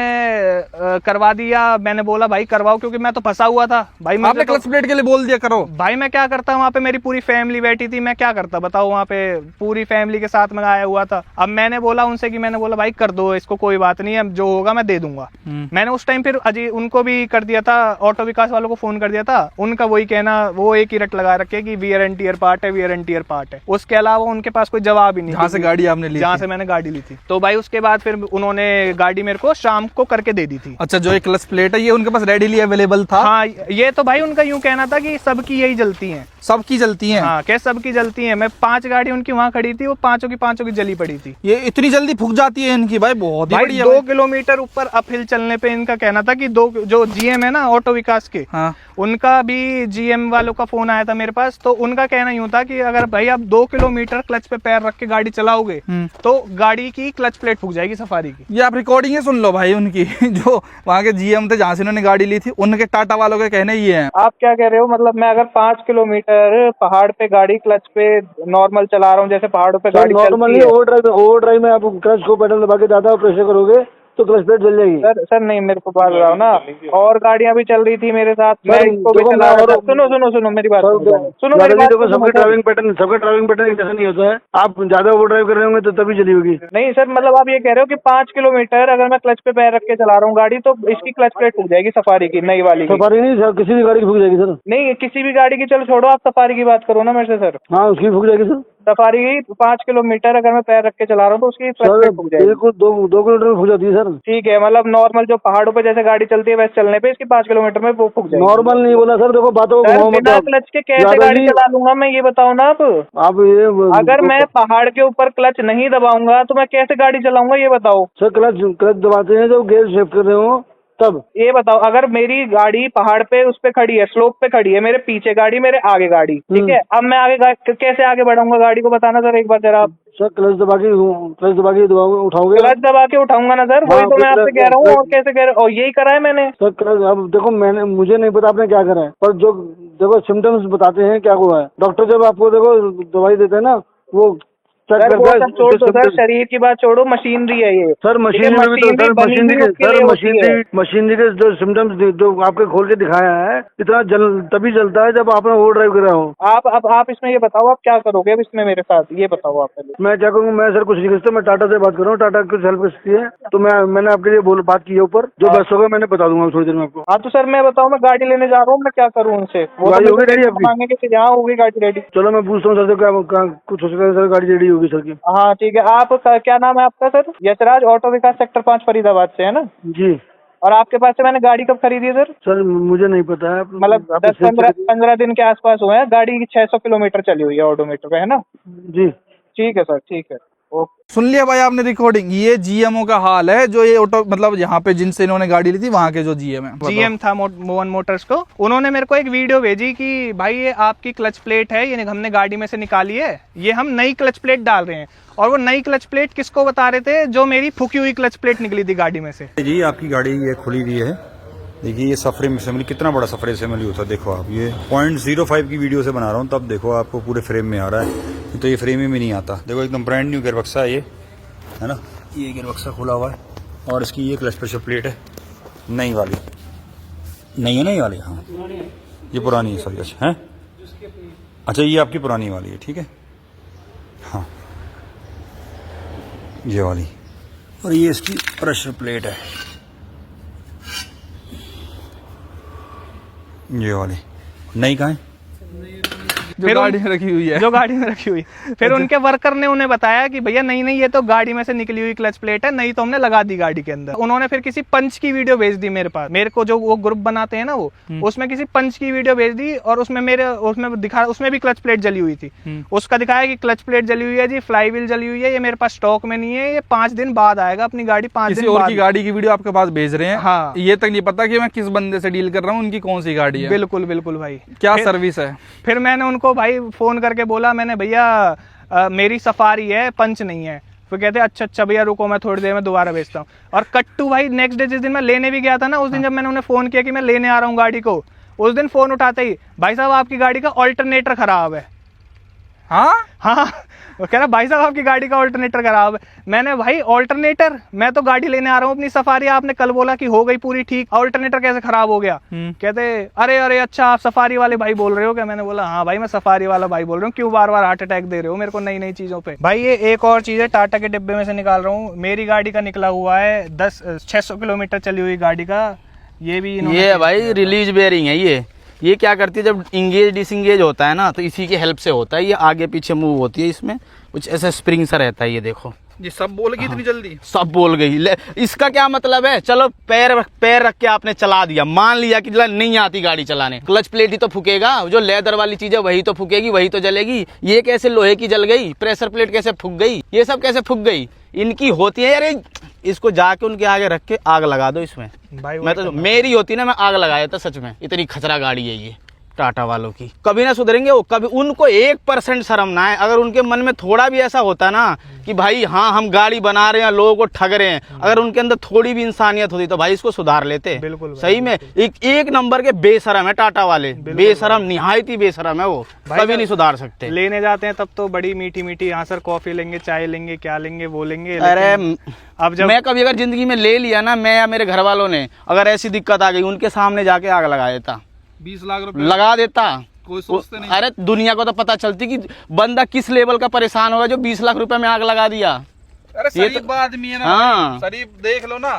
करवा दिया। मैंने बोला भाई करवाओ, क्योंकि मैं तो फंसा हुआ था भाई। आपने क्लच प्लेट के लिए बोल दिया करो? भाई मैं क्या करता, वहाँ पे मेरी पूरी फैमिली बैठी थी, मैं क्या करता बताओ, वहाँ पे पूरी फैमिली के साथ में आया हुआ था। अब मैंने बोला उनसे कि मैंने बोला भाई कर दो इसको, कोई बात नहीं है, जो होगा मैं दे दूंगा। मैंने उस टाइम फिर अजय उनको भी कर दिया था, ऑटो विकास वालों को फोन कर दिया था। उनका वही कहना, वो एक ही रट लगा रखे कि वियर एंड टियर पार्ट है, वियर एंड टियर पार्ट है। उसके अलावा उनके पास कोई जवाब ही नहीं। जहाँ से गाड़ी आपने ली, जहाँ से मैंने गाड़ी ली थी। तो भाई उसके बाद फिर उन्होंने गाड़ी मेरे को शाम को करके दे दी थी। अच्छा, जो एक क्लच प्लेट है ये उनके पास रेडीली अवेलेबल था? हाँ, ये तो भाई उनका यूं कहना था कि सबकी यही जलती हैं, सबकी जलती हैं। हाँ, क्या सबकी जलती हैं। मैं 5 गाड़ी उनकी वहाँ खड़ी थी, वो पांचों की जली पड़ी थी। ये इतनी जल्दी फूक जाती है इनकी? भाई बहुत ही बढ़िया। 2 किलोमीटर ऊपर अपहिल चलने पे इनका कहना था कि जो GM है ना ऑटो विकास के, हाँ, उनका भी GM वालों का फोन आया था मेरे पास। तो उनका कहना यूं था कि अगर भाई आप 2 किलोमीटर क्लच पे पैर रख के गाड़ी चलाओगे तो गाड़ी की क्लच प्लेट फूक जाएगी सफारी की। ये आप रिकॉर्डिंग सुन लो भाई उनकी जो वहाँ के GM थे जहाँ से उन्होंने गाड़ी ली थी, उनके टाटा वालों के कहने ये हैं। आप क्या कह रहे हो? मतलब मैं अगर 5 किलोमीटर पहाड़ पे गाड़ी क्लच पे नॉर्मल चला रहा हूँ, जैसे पहाड़ों पे गाड़ी नॉर्मली ओवर ड्राइव में आप क्लच को पेडल दबा के ज्यादा प्रेशर करोगे तो क्लच प्लेट जल जाएगी। सर नहीं, मेरे को बात बताओ ना, और गाड़ियां भी चल रही थी मेरे साथ, मैं इसको भी चला रहा था। सुनो मेरी बात, सुनो मेरी बात। सबका ड्राइविंग पैटर्न एक जैसा नहीं होता है। आप ज्यादा ओवर ड्राइव कर रहे होंगे तो तभी चली होगी। नहीं सर, मतलब आप ये कह रहे हो कि 5 किलोमीटर अगर मैं क्लच पे पैर रख के चला रहा हूँ गाड़ी, तो इसकी क्लच प्लेट फूक जाएगी सफारी की, नई वाली की। सफारी नहीं सर, किसी भी गाड़ी की फूक जाएगी सर। नहीं, किसी भी गाड़ी की, चलो छोड़ो, आप सफारी की बात करो ना मेरे से सर। हाँ, उसकी फूक जाएगी सर। सफारी की 5 किलोमीटर अगर मैं पैर रख के चला रहा हूँ तो उसकी क्लच प्लेट फूक जाएगी। बिल्कुल 2 किलोमीटर में फूक जाती है सर। ठीक है, मतलब नॉर्मल जो पहाड़ों पे जैसे गाड़ी चलती है वैसे चलने पे इसकी 5 किलोमीटर में वो फूक जाएगी। नॉर्मल नहीं बोला सर, देखो बातों को बिना क्लच के कैसे गाड़ी चला लूंगा मैं, ये बताओ ना आप ये अगर मैं पहाड़ के ऊपर क्लच नहीं दबाऊंगा तो मैं कैसे गाड़ी चलाऊंगा, ये बताओ सर। क्लच दबाते हैं जब गियर शिफ्ट कर रहे हो तब। ये बताओ, अगर मेरी गाड़ी पहाड़ पे उस पे खड़ी है, स्लोप पे खड़ी है, मेरे पीछे गाड़ी, मेरे आगे गाड़ी, ठीक है, अब मैं आगे कैसे आगे बढ़ाऊंगा गाड़ी को, बताना सर एक बार जरा आप। सर क्लच दबा के उठाओगे? क्लच दबा के उठाऊंगा ना सर, वही तो मैं आपसे कह रहा हूँ। और कैसे कह रहे, और यही करा है मैंने सर क्लच। अब देखो मुझे नहीं पता आपने क्या करा है, पर जो देखो सिम्टम्स बताते हैं क्या हुआ है। डॉक्टर जब आपको देखो दवाई देते हैं ना, वो सर वो सब छोड़ दो सर, शरीर की बात छोड़ो, मशीनरी है ये सर। मशीनरी के जो सिम्टम्स जो आपके खोल के दिखाया है, इतना तभी जलता है जब आपने ओवर ड्राइव करा हो। आप इसमें ये बताओ आप क्या करोगे अब इसमें मेरे साथ, ये बताओ आप पहले। मैं क्या करूँगा? मैं सर कुछ नहीं कर सकता, मैं टाटा से बात कर रहा हूँ, टाटा कुछ हेल्प कर सकती है तो मैंने आपके लिए बात की है ऊपर, जो बस होगा मैंने बता दूंगा थोड़ी देर में आपको। हाँ तो सर मैं बताऊँ, मैं गाड़ी लेने जा रहा हूँ, मैं क्या करूँ उनसे? वो गाड़ी होगी रेडी आपकी? मांगे कि यहाँ होगी गाड़ी रेडी। चलो मैं पूछता हूँ सर से, क्या कुछ हो सकता है सर, गाड़ी रेडी होगी सर की। हाँ ठीक है। आप क्या नाम है आपका सर? यशराज ऑटो विकास सेक्टर 5 फरीदाबाद से, है ना? जी और आपके पास से मैंने गाड़ी कब खरीदी है सर? सर मुझे नहीं पता है, मतलब आप 10-15 दिन के आसपास हुए हैं। गाड़ी 600 किलोमीटर चली हुई है ऑडोमीटर पे, है ना? जी ठीक है सर, ठीक है, ओके। सुन लिया भाई आपने रिकॉर्डिंग, ये जीएमओ का हाल है जो ये ऑटो मतलब यहाँ पे जिनसे इन्होंने गाड़ी ली थी वहाँ के जो जीएम है। जीएम था मोहन मोटर्स को, उन्होंने मेरे को एक वीडियो भेजी कि भाई ये आपकी क्लच प्लेट है, ये हमने गाड़ी में से निकाली है, ये हम नई क्लच प्लेट डाल रहे हैं। और वो नई क्लच प्लेट किसको बता रहे थे? जो मेरी फूकी हुई क्लच प्लेट निकली थी गाड़ी में से। जी आपकी गाड़ी ये खुली हुई है, देखिए ये सफर असेंबली, कितना बड़ा सफर असेंबली होता है। देखो आप, ये 0.05 की वीडियो से बना रहा हूँ, तब देखो आपको पूरे फ्रेम में आ रहा है, तो ये फ्रेम में नहीं आता। देखो एकदम ब्रांड न्यू गियरबक्सा है ये, है ना? ये गियरबक्सा खुला हुआ है और इसकी ये क्लच प्रेशर प्लेट है नई वाली, नई है नई वाली, हाँ ये पुरानी है सॉरी। अच्छा है, अच्छा ये आपकी पुरानी वाली है, ठीक है हाँ ये वाली, और ये इसकी प्रेशर प्लेट है ये वाली। नई कहाँ है? जो गाड़ी में रखी हुई है, जो गाड़ी में रखी हुई। फिर उनके वर्कर ने उन्हें बताया कि भैया नहीं नहीं, ये तो गाड़ी में से निकली हुई क्लच प्लेट है, नहीं तो हमने लगा दी गाड़ी के अंदर। उन्होंने फिर किसी पंच की वीडियो भेज दी मेरे पास, मेरे को जो वो ग्रुप बनाते हैं ना वो, उसमें किसी पंच की वीडियो भेज दी और उसमें भी क्लच प्लेट जली हुई थी। उसका दिखाया कि क्लच प्लेट जली हुई है जी, फ्लाई व्हील जली हुई है, ये मेरे पास स्टॉक में नहीं है, ये 5 दिन बाद आएगा, अपनी गाड़ी 5 दिन और बाद। की गाड़ी की वीडियो आपके पास भेज रहे हैं। हाँ। ये तक नहीं पता कि मैं किस बंदे से डील कर रहा हूँ, उनकी कौन सी गाड़ी है। बिल्कुल बिल्कुल भाई, क्या सर्विस है। फिर मैंने उनको भाई फोन करके बोला, मैंने भैया मेरी सफारी है, पंच नहीं है। फिर कहते अच्छा अच्छा भैया रुको, मैं थोड़ी देर में दोबारा भेजता हूँ। और कट्टू भाई नेक्स्ट डे जिस दिन मैं लेने भी गया था ना, उस दिन जब मैंने उन्हें फोन किया कि मैं लेने आ रहा हूँ गाड़ी को, उस दिन फोन उठाते ही भाई साहब आपकी गाड़ी का ऑल्टरनेटर खराब है। हाँ वो कह रहा भाई साहब आपकी गाड़ी का ऑल्टरनेटर खराब है। मैंने भाई ऑल्टरनेटर, मैं तो गाड़ी लेने आ रहा हूँ अपनी सफारी, आपने कल बोला कि हो गई पूरी ठीक, ऑल्टरनेटर कैसे खराब हो गया? कहते अरे अरे अच्छा आप सफारी वाले भाई बोल रहे हो क्या? मैंने बोला हाँ भाई मैं सफारी वाला भाई बोल रहा हूँ, क्यों बार बार हार्ट अटैक दे रहे हो मेरे को नई नई चीजों पे? भाई ये एक और चीज है, टाटा के डिब्बे में से निकाल रहा हूँ, मेरी गाड़ी का निकला हुआ है 600 किलोमीटर चली हुई गाड़ी का। ये भी ये भाई रिलीज बेयरिंग है। ये क्या करती है, जब इंगेज डिसंगेज होता है ना तो इसी की हेल्प से होता है, ये आगे पीछे मूव होती है, इसमें कुछ ऐसा स्प्रिंग सा रहता है। ये देखो ये सब बोल गई इतनी जल्दी, सब बोल गई। इसका क्या मतलब है? चलो पैर रख के आपने चला दिया, मान लिया कि नहीं आती गाड़ी चलाने, क्लच प्लेट ही तो फूकेगा, जो लेदर वाली चीज है वही तो फूकेगी, वही तो जलेगी। ये कैसे लोहे की जल गई? प्रेशर प्लेट कैसे फूक गई? ये सब कैसे फूक गई? इनकी होती है यार, इसको जाके उनके आगे रख के आग लगा दो इसमें। भाई मैं तो मेरी होती ना, मैं आग लगाया था सच में। इतनी खतरा गाड़ी है ये टाटा वालों की, कभी ना सुधरेंगे वो, कभी उनको 1% शर्म ना है। अगर उनके मन में थोड़ा भी ऐसा होता ना कि भाई हाँ हम गाड़ी बना रहे हैं, लोगों को ठग रहे हैं, अगर उनके अंदर थोड़ी भी इंसानियत होती तो भाई इसको सुधार लेते। बिल्कुल सही में एक नंबर के बेशरम है टाटा वाले, बेशरम, निहायत ही बेशरम है वो, कभी नहीं सुधार सकते। लेने जाते हैं तब तो बड़ी मीठी मीठी, यहाँ सर कॉफी लेंगे, चाय लेंगे, क्या लेंगे वो लेंगे। अरे अब जब मैं कभी अगर जिंदगी में ले लिया ना, मैं या मेरे घर वालों ने अगर ऐसी दिक्कत आ गई, उनके सामने जाके आग लगा देता, 20 लाख रुपए लगा देता। कोई सोचते नहीं। अरे दुनिया को तो पता चलती कि बंदा किस लेवल का परेशान होगा जो 20 लाख रुपए में आग लगा दिया। अरे शरीफ आदमी है ना। हाँ। शरीफ देख लो ना,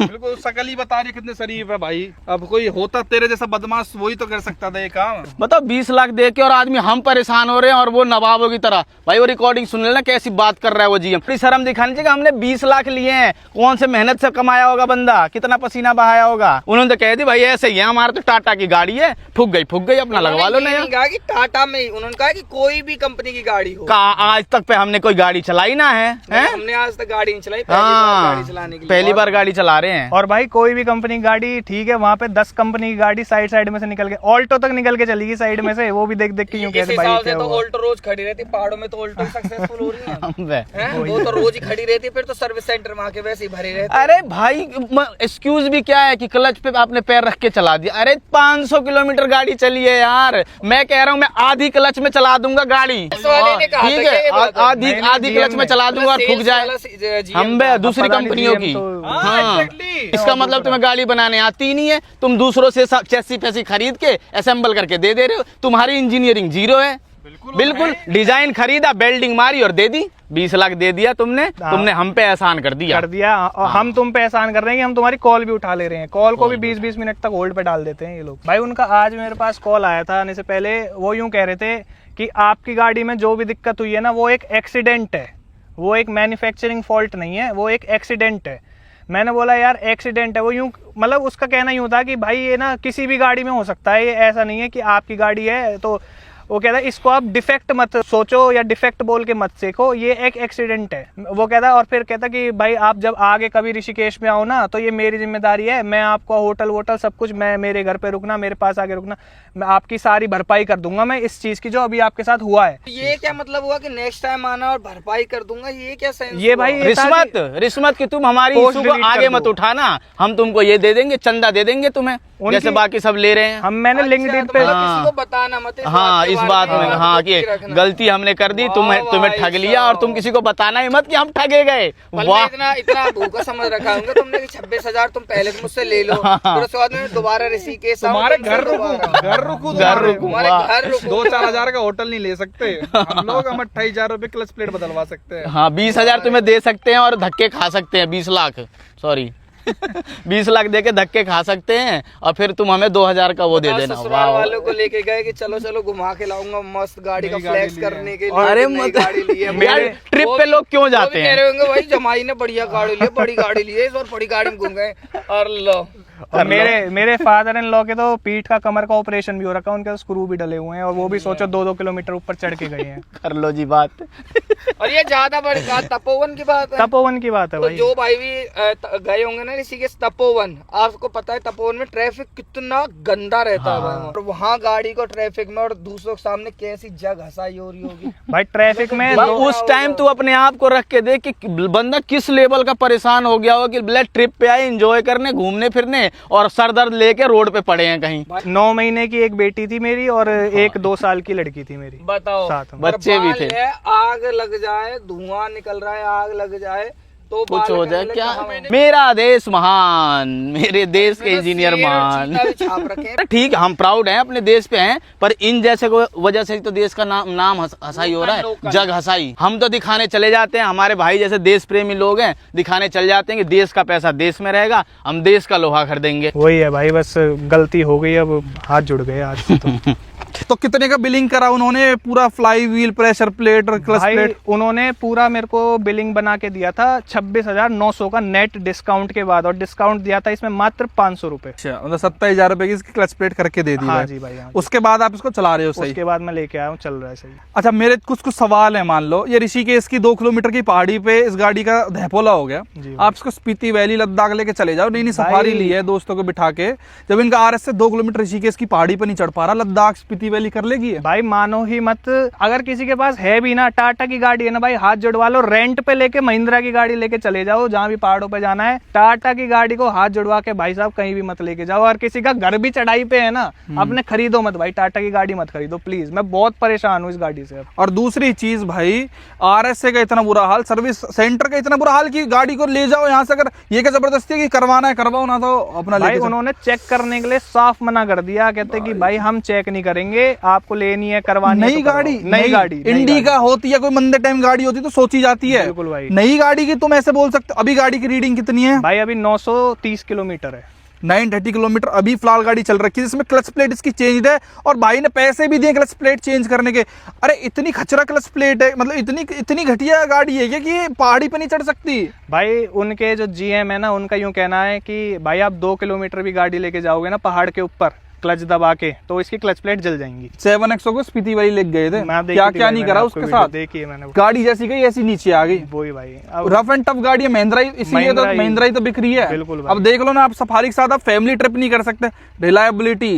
बिल्कुल शकल ही बता रही कितने शरीफ है भाई। अब कोई होता तेरे जैसा बदमाश वही तो कर सकता था ये काम। बताओ 20 लाख दे के और आदमी हम परेशान हो रहे हैं और वो नवाबों की तरह। भाई वो रिकॉर्डिंग सुन लेना कैसी बात कर रहा है वो जीएम। अपनी शर्म दिखानी चाहिए कि हमने 20 लाख लिए हैं, कौन से मेहनत से कमाया होगा बंदा, कितना पसीना बहाया होगा। उन्होंने तो कह दी भाई ऐसे ही है, हमारे तो टाटा की गाड़ी है, फूक गई अपना लगवा लो। नहीं कहा कि टाटा में ही, उन्होंने कहा कि कोई भी कंपनी की गाड़ी हो। कहा आज तक पे हमने कोई गाड़ी चलाई ना है, हमने आज तक गाड़ी नहीं चलाई, पहली बार गाड़ी चलाने के लिए। पहली बार गाड़ी चला रहे हैं। और भाई कोई भी कंपनी की गाड़ी ठीक है, वहाँ पे 10 कंपनी की गाड़ी साइड में से निकल के, ऑल्टो तक निकल के चलेगी साइड में से, वो भी देख के यूं इस कहते हिसाब भाई से तो ऑल्टो रोज खड़ी रहती, पहाड़ों में तो ऑल्टो सक्सेसफुल हो रही है, हैं? वो तो रोज ही खड़ी रहती, फिर तो सर्विस सेंटर में आके वैसे ही भरे रहते। अरे भाई एक्सक्यूज भी क्या है कि क्लच पे आपने पैर रख के चला दिया। अरे 500 किलोमीटर गाड़ी चली है यार, मैं कह रहा हूँ मैं आधी क्लच में चला दूंगा गाड़ी, ठीक है, आधी क्लच में चला दूंगा और फूक जाए। हम दूसरी कंपनियों की। हाँ, इसका मतलब तुम्हें गाड़ी बनाने आती ही नहीं है, तुम दूसरों से चेसी पैसी खरीद के असेंबल करके दे रहे हो, तुम्हारी इंजीनियरिंग जीरो है। बिल्कुल डिजाइन खरीदा, बेल्डिंग मारी और दे दी, 20 लाख दे दिया तुमने हम पे एहसान कर दिया। और हम तुम पे एहसान कर रहे हैं कि हम तुम्हारी कॉल भी उठा ले रहे हैं। कॉल को भी 20-20 मिनट तक होल्ड पे डाल देते हैं ये लोग। भाई उनका आज मेरे पास कॉल आया था आने से पहले, वो यूं कह रहे थे कि आपकी गाड़ी में जो भी दिक्कत हुई है ना, वो एक एक्सीडेंट है, वो एक मैन्युफैक्चरिंग फॉल्ट नहीं है, वो एक एक्सीडेंट है। मैंने बोला यार एक्सीडेंट है, वो यूं मतलब उसका कहना यूं था कि भाई ये ना किसी भी गाड़ी में हो सकता है, ये ऐसा नहीं है कि आपकी गाड़ी है तो वो कहता है इसको आप डिफेक्ट मत सोचो या डिफेक्ट बोल के मत सीखो, ये एक एक्सीडेंट है। वो कहता और फिर कहता कि भाई आप जब आगे कभी ऋषिकेश में आओ ना तो ये मेरी जिम्मेदारी है, मैं आपको होटल वोटल सब कुछ, मैं मेरे घर पे रुकना, मेरे पास आके रुकना, मैं आपकी सारी भरपाई कर दूंगा मैं इस चीज की जो अभी आपके साथ हुआ है। ये क्या मतलब हुआ कि नेक्स्ट टाइम आना और भरपाई कर दूंगा, ये क्या सेंस? ये भाई रिश्वत की तुम हमारी पोस्ट इशू को डिलीट आगे कर मत दो। उठाना, हम तुमको ये दे देंगे, चंदा दे देंगे तुम्हें जैसे बाकी सब ले रहे हैं। मैंने लिंक्डइन पे किसी को बताना मत हाँ इस बात में हाँ कि गलती हमने कर दी, तुम्हें ठग लिया और तुम किसी को बताना ही मत कि हम ठगे गए। वाह इतना भूखा समझ रखा होगा तुमने कि 26,000 तुम पहले तो मुझसे ले लो, फिर उसके बाद में दोबारा ऋषिकेश तुम्हारे घर रुकू घर रुकू 2-4 हजार का होटल नहीं ले सकते हम लोग, हम 28,000 रुपए क्लच प्लेट बदलवा सकते हैं। हाँ 20,000 तुम्हें दे सकते हैं और धक्के खा सकते हैं, 20 लाख सॉरी 20 लाख देके धक्के खा सकते हैं और फिर तुम हमें 2,000 का वो दे देना। ससुराल वालों को लेके गए कि चलो चलो घुमा के लाऊंगा, मस्त गाड़ी का फ्लैक्स करने के लिए। अरे नई गाड़ी ली है यार ट्रिप पे लोग क्यों जाते कह हैं? रहे होंगे भाई जमाई ने बढ़िया गाड़ी ली, बड़ी गाड़ी ली है इस बार, बड़ी गाड़ी में घूम गए। और लो और मेरे फादर इन लॉ के तो पीठ का कमर का ऑपरेशन भी हो रखा है, उनके स्क्रू भी डले हुए हैं और वो भी सोचो 2-2 किलोमीटर ऊपर चढ़ के गए हैं। कर लो जी बात। और ये ज्यादा बड़ी बात तपोवन की बात है। तपोवन की बात है तो भाई। जो भाई भी गए होंगे ना ऋषिकेश तपोवन, आपको पता है तपोवन में ट्रैफिक कितना गंदा रहता है भाई। और वहाँ गाड़ी को ट्रैफिक में और दूसरों के सामने कैसी जग हंसाई हो रही होगी भाई ट्रैफिक में उस टाइम तू अपने आप को रख के देख कि बंदा किस लेवल का परेशान हो गया हो कि ब्लैक ट्रिप पे आए एंजॉय करने, घूमने फिरने और सर दर्द लेके रोड पे पड़े हैं कहीं। 9 महीने की एक बेटी थी मेरी और एक 2 साल की लड़की थी मेरी। बताओ साथ में बच्चे भी थे। आग लग जाए, धुआं निकल रहा है, आग लग जाए तो कुछ हो जाए क्या? मेरा देश महान, मेरे देश के इंजीनियर महान। छाप रखे ठीक है हम प्राउड हैं अपने देश पे हैं, पर इन जैसे को वजह से तो देश का नाम हसाई हो रहा है, जग हसाई। हम तो दिखाने चले जाते हैं, हमारे भाई जैसे देश प्रेमी लोग हैं दिखाने चले जाते हैं कि देश का पैसा देश में रहेगा, हम देश का लोहा खरीदेंगे। वही है भाई, बस गलती हो गई, अब हाथ जुड़ गए आज से तो। तो कितने का बिलिंग करा उन्होंने? पूरा फ्लाई व्हील, प्रेशर प्लेट और क्लच भाई प्लेट? उन्होंने पूरा मेरे को बिलिंग बना के दिया था 26,900 का नेट डिस्काउंट के बाद, और डिस्काउंट दिया था इसमें मात्र 500 रुपए। अच्छा मतलब 27,000 रुपए की इसकी क्लच प्लेट करके दे दी। हाँ जी भाई हाँ। उसके बाद आप इसको चला रहे हो सही? उसके बाद मैं लेके आया हूँ, चल रहा है सही। अच्छा मेरे कुछ सवाल है। मान लो ये ऋषिकेश की 2 किलोमीटर की पहाड़ी पे इस गाड़ी का धैपोला हो गया, आप इसको स्पीति वैली लद्दाख लेके चले जाओ, नई सफारी ली है दोस्तों को बिठा के, जब इनका RS से 2 किलोमीटर ऋषिकेश की पहाड़ी पे नहीं चढ़ पा रहा, लद्दाख स्पीति वैली कर लेगी भाई मानो ही मत। अगर किसी के पास है भी ना, टाटा की गाड़ी है ना भाई, हाथ जुड़वा लो, रेंट पे लेके महिंद्रा की गाड़ी लेके चले जाओ जहां भी पहाड़ों पे जाना है, टाटा की गाड़ी को हाथ जुड़वा के भाई साहब कहीं भी मत लेके जाओ। और किसी का घर भी चढ़ाई पे है ना, अपने खरीदो मत भाई, टाटा की गाड़ी मत खरीदो प्लीज, मैं बहुत परेशान हूँ इस गाड़ी से। और दूसरी चीज भाई, RSA का इतना बुरा हाल, सर्विस सेंटर का इतना बुरा हाल कि गाड़ी को ले जाओ यहाँ से, अगर ये क्या जबरदस्ती है कि करवाना है करवाओ, ना तो अपना भाई उन्होंने चेक करने के लिए साफ मना कर दिया, कहते कि भाई हम चेक नहीं करेंगे, आपको लेनी है करवानी है नई तो गाड़ी, नई गाड़ी इंडिका होती है, कोई मंदे टाइम गाड़ी होती तो सोची जाती है। बिल्कुल भाई। नई गाड़ी की तुम ऐसे बोल सकते हो। अभी गाड़ी की रीडिंग कितनी है भाई? अभी 930 किलोमीटर है, 930 किलोमीटर अभी फिलहाल गाड़ी चल रखी है, जिसमें क्लच प्लेट इसकी चेंज है और भाई ने पैसे भी दिए क्लच प्लेट चेंज करने के। अरे इतनी खचरा क्लच प्लेट है, मतलब इतनी घटिया गाड़ी है क्या कि ये पहाड़ी पे नहीं चढ़ सकती? भाई उनके जो GM है ना, उनका यूं कहना है कि भाई आप 2 किलोमीटर भी गाड़ी लेके जाओगे ना पहाड़ के ऊपर क्लच दबा के, तो इसकी क्लच प्लेट जल जाएंगी। 7XO को स्पीति वाली लेके गए थे, क्या क्या नहीं करा उसके साथ। देखिए मैंने, गाड़ी जैसी गई ऐसी नीचे आ गई। वही भाई, रफ एंड टफ गाड़ी है, महिंद्रा ही, इसीलिए तो महिंद्रा ही तो बिक रही है। बिल्कुल। अब देख लो ना, आप सफारी के साथ आप फैमिली ट्रिप नहीं कर सकते। रिलायबिलिटी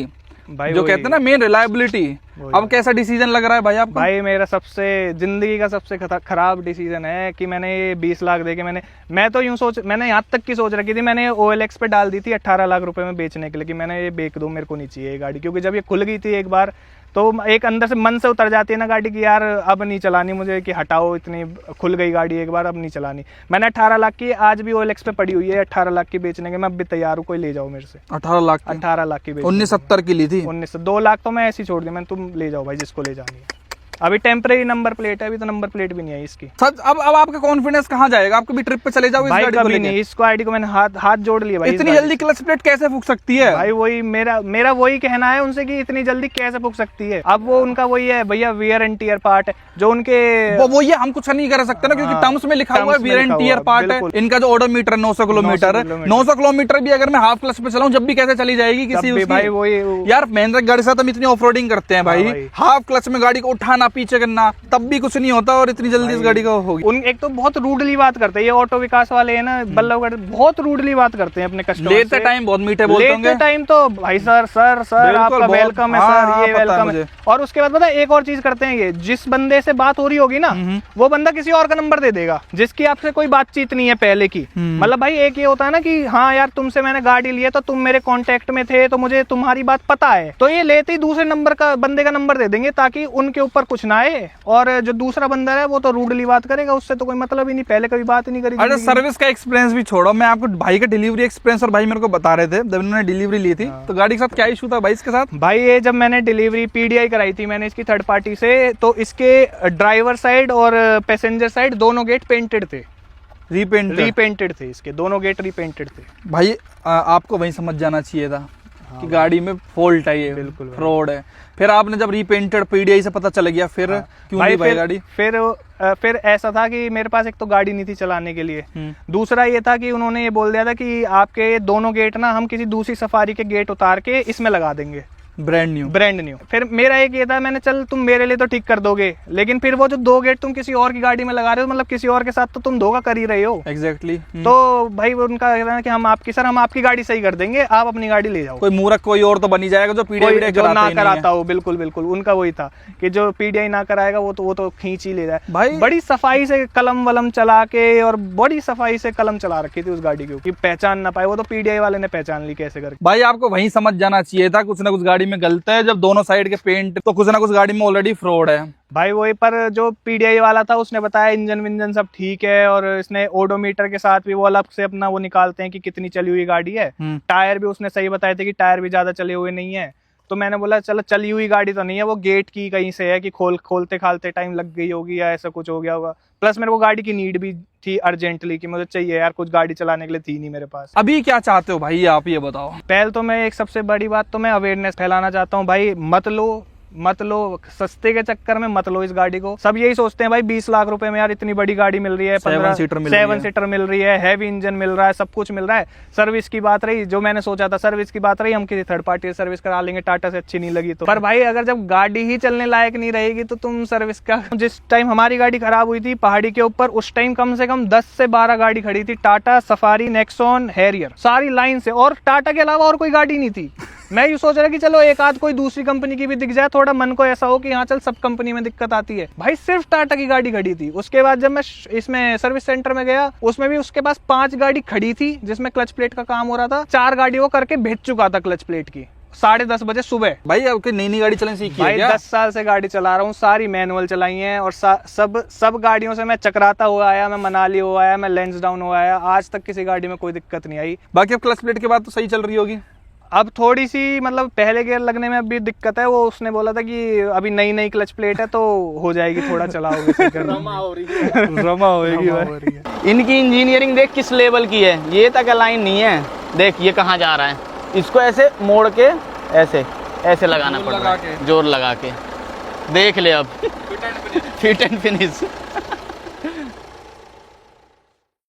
भाई जो कहते हैं ना, मेन रिलायबिलिटी। अब कैसा डिसीजन लग रहा है भाई आपको? भाई मेरा सबसे जिंदगी का सबसे खराब डिसीजन है कि मैंने ये 20 लाख देके मैं तो यूं मैंने यहाँ तक की सोच रखी थी, मैंने OLX पे डाल दी थी 18 लाख रुपए में बेचने के लिए कि मैंने ये बेच दूं, मेरे को नहीं चाहिए ये गाड़ी, क्योंकि जब ये खुल गई थी एक बार तो एक अंदर से मन से उतर जाती है ना गाड़ी की, यार अब नहीं चलानी मुझे, कि हटाओ, इतनी खुल गई गाड़ी एक बार, अब नहीं चलानी। मैंने 18 लाख की आज भी OLX पे पड़ी हुई है, 18 लाख की बेचने के, मैं अब भी तैयार हूँ, कोई ले जाओ मेरे से। 18 लाख 18 लाख की 1970 की ली थी। 2 लाख तो मैं ऐसी छोड़ दी मैंने, तुम ले जाओ भाई जिसको ले जानी है। अभी टेम्परेरी नंबर प्लेट है, अभी तो नंबर प्लेट भी नहीं है इसकी। सच अब आपका कॉन्फिडेंस कहाँ जाएगा? आप कभी ट्रिप पे चले जाओगे इस भाई गाड़ी को कभी लेके? नहीं, इसको आईडी को मैंने हाथ जोड़ लिया भाई। इतनी जल्दी क्लच प्लेट कैसे फूक सकती है? भाई वही मेरा वही कहना है उनसे कि इतनी जल्दी कैसे फूक सकती है। अब वो उनका वही है भैया, वियर एंड टियर पार्ट है जो उनके वो ये हम कुछ नहीं कर सकते ना, क्योंकि हाँ, टर्म्स में लिखा हुआ है टर्म्स में वियर एंड लिखा टियर हुआ, पार्ट है। बिल्कुल। इनका जो ओडोमीटर 900 किलोमीटर है, 900 किलोमीटर भी अगर मैं हाफ क्लच पे चलाऊं जब भी कैसे चली जाएगी किसी तब भी उसकी? भाई वही यार महिंद्रा की गाड़ी के साथ हम इतनी ऑफ रोडिंग करते हैं भाई, भाई। हाफ क्लच में गाड़ी को उठाना पीछे करना तब भी कुछ नहीं होता, और इतनी जल्दी इस गाड़ी का होगी। उन एक तो बहुत रूडली बात करते हैं ये ऑटो विकास वाले है ना, बल्लभगढ़, बहुत रूडली बात करते हैं अपने कस्टमर लेते टाइम बहुत मीठे बोलते होंगे। लेते टाइम तो भाई सर बिल्कुल, आपका बहुत- वेलकम है हाँ, सर, ये पता है वेलकम मुझे। है। और उसके बाद पता है एक और चीज करते हैं, ये जिस बंदे से बात हो रही होगी ना वो बंदा किसी और का नंबर दे देगा जिसकी आपसे कोई बातचीत नहीं है पहले की। मतलब भाई एक ये होता है ना कि हाँ यार तुमसे मैंने गाड़ी ली है तो तुम मेरे कांटेक्ट में थे तो मुझे तुम्हारी बात पता है, तो ये लेते ही दूसरे नंबर का बंदे का नंबर दे देंगे ताकि उनके ऊपर कुछ ना आए। और जो दूसरा बंदा है वो तो रूडली बात करेगा, उससे तो कोई मतलब ही नहीं, पहले कभी बात ही नहीं करी। अरे जिंदगी में। सर्विस का एक्सपीरियंस भी छोड़ो, मैं आपको भाई का डिलीवरी एक्सपीरियंस, और भाई मेरे को बता रहे थे जब उन्होंने डिलीवरी ली थी तो गाड़ी के साथ क्या इशू था भाई इसके साथ? भाई ये जब मैंने डिलीवरी पीडीआई कराई थी मैंने इसकी थर्ड पार्टी से, तो इसके ड्राइवर साइड और पैसेंजर साइड दोनों गेट पेंटेड थे, रीपेंटेड थे, इसके दोनों गेट रीपेंटेड थे। भाई आपको वहीं समझ जाना चाहिए था कि गाड़ी में फॉल्ट है, ये बिल्कुल भाई। फ्रॉड है। फिर आपने जब रीपेंटेड पीडीआई से पता चल गया फिर क्यों ली भाई गाड़ी? फिर ऐसा था कि मेरे पास एक तो गाड़ी नहीं थी चलाने के लिए, दूसरा ये था कि उन्होंने ये बोल दिया था कि आपके दोनों गेट ना हम किसी दूसरी सफारी के गेट उतार के इसमें लगा देंगे, ब्रांड न्यू। फिर मेरा एक ये था, मैंने चल तुम मेरे लिए तो ठीक कर दोगे, लेकिन फिर वो जो 2 गेट तुम किसी और की गाड़ी में लगा रहे हो, मतलब किसी और के साथ तो तुम धोखा कर ही रहे हो। एग्जैक्टली। तो भाई वो उनका कहना है कि हम आपकी गाड़ी सही कर देंगे, आप अपनी गाड़ी ले जाओ। कोई मूर्ख कोई और तो बनी जाएगा जो पीडीआई जो ना कराता हो, बिल्कुल बिल्कुल उनका वही था कि जो पीडीआई ना कराएगा वो तो खींच ही ले जाए। भाई बड़ी सफाई से कलम वलम चला के, और बड़ी सफाई से कलम चला रखी थी उस गाड़ी की, कि पहचान ना पाए, वो तो पीडीआई वाले ने पहचान ली कैसे करके। भाई आपको वहीं समझ जाना चाहिए था कुछ ना कुछ गाड़ी में गलत है, जब दोनों साइड के पेंट तो कुछ ना कुछ गाड़ी में ऑलरेडी फ्रॉड है। भाई वही, पर जो पीडीआई वाला था उसने बताया इंजन विंजन सब ठीक है, और इसने ओडोमीटर के साथ भी वो अलग से अपना वो निकालते हैं कि कितनी चली हुई गाड़ी है। टायर भी उसने सही बताए थे कि टायर भी ज्यादा चले हुए नहीं है। तो मैंने बोला चलो चली हुई गाड़ी तो नहीं है, वो गेट की कहीं से है कि खोलते खालते टाइम लग गई होगी या ऐसा कुछ हो गया होगा। प्लस मेरे को गाड़ी की नीड भी थी अर्जेंटली कि मुझे चाहिए यार, कुछ गाड़ी चलाने के लिए थी नहीं मेरे पास। अभी क्या चाहते हो भाई आप ये बताओ? पहले तो मैं एक सबसे बड़ी बात तो मैं अवेयरनेस फैलाना चाहता हूँ भाई, मत लो सस्ते के चक्कर में मत लो इस गाड़ी को। सब यही सोचते हैं भाई 20 लाख रुपए में यार इतनी बड़ी गाड़ी मिल रही है, 7 सीटर मिल रही है, हैवी इंजन मिल रहा है, सब कुछ मिल रहा है। सर्विस की बात रही, जो मैंने सोचा था सर्विस की बात रही, हम किसी थर्ड पार्टी सर्विस करा लेंगे, टाटा से अच्छी नहीं लगी तो। पर भाई अगर जब गाड़ी ही चलने लायक नहीं रहेगी तो तुम सर्विस का। जिस टाइम हमारी गाड़ी खराब हुई थी पहाड़ी के ऊपर, उस टाइम कम से कम 10 से 12 गाड़ी खड़ी थी, टाटा, सफारी, नेक्सॉन, हैरियर, सारी लाइन से, और टाटा के अलावा और कोई गाड़ी नहीं थी। मैं ये सोच रहा कि चलो एक आध कोई दूसरी कंपनी की भी दिख जाए, थोड़ा मन को ऐसा हो कि हाँ चल सब कंपनी में दिक्कत आती है। भाई सिर्फ टाटा की गाड़ी खड़ी थी। उसके बाद जब मैं इसमें सर्विस सेंटर में गया, उसमें भी उसके पास 5 गाड़ी खड़ी थी जिसमें क्लच प्लेट का काम हो रहा था। 4 गाड़ियों को करके भेज चुका था क्लच प्लेट की 10:30 बजे सुबह। भाई आपकी नई गाड़ी चलानी सीखी है भाई क्या? 10 साल से गाड़ी चला रहा हूँ, सारी मैनुअल चलाई है, और सब गाड़ियों से मैं चकराता हुआ आया, मैं मनाली हुआ आया, मैं लेंसडाउन हुआ आया, आज तक किसी गाड़ी में कोई दिक्कत नहीं आई। बाकी अब क्लच प्लेट के बाद तो सही चल रही होगी? अब थोड़ी सी मतलब पहले गियर लगने में अभी दिक्कत है, वो उसने बोला था कि अभी नई क्लच प्लेट है तो हो जाएगी, थोड़ा चलाओगे। रमा होगी भाई। इनकी इंजीनियरिंग देख किस लेवल की है, ये तक लाइन नहीं है। देख ये कहाँ जा रहा है, इसको ऐसे मोड़ के ऐसे लगाना पड़ रहा है, जोर लगा के। देख ले अब फिट एंड फिनिश।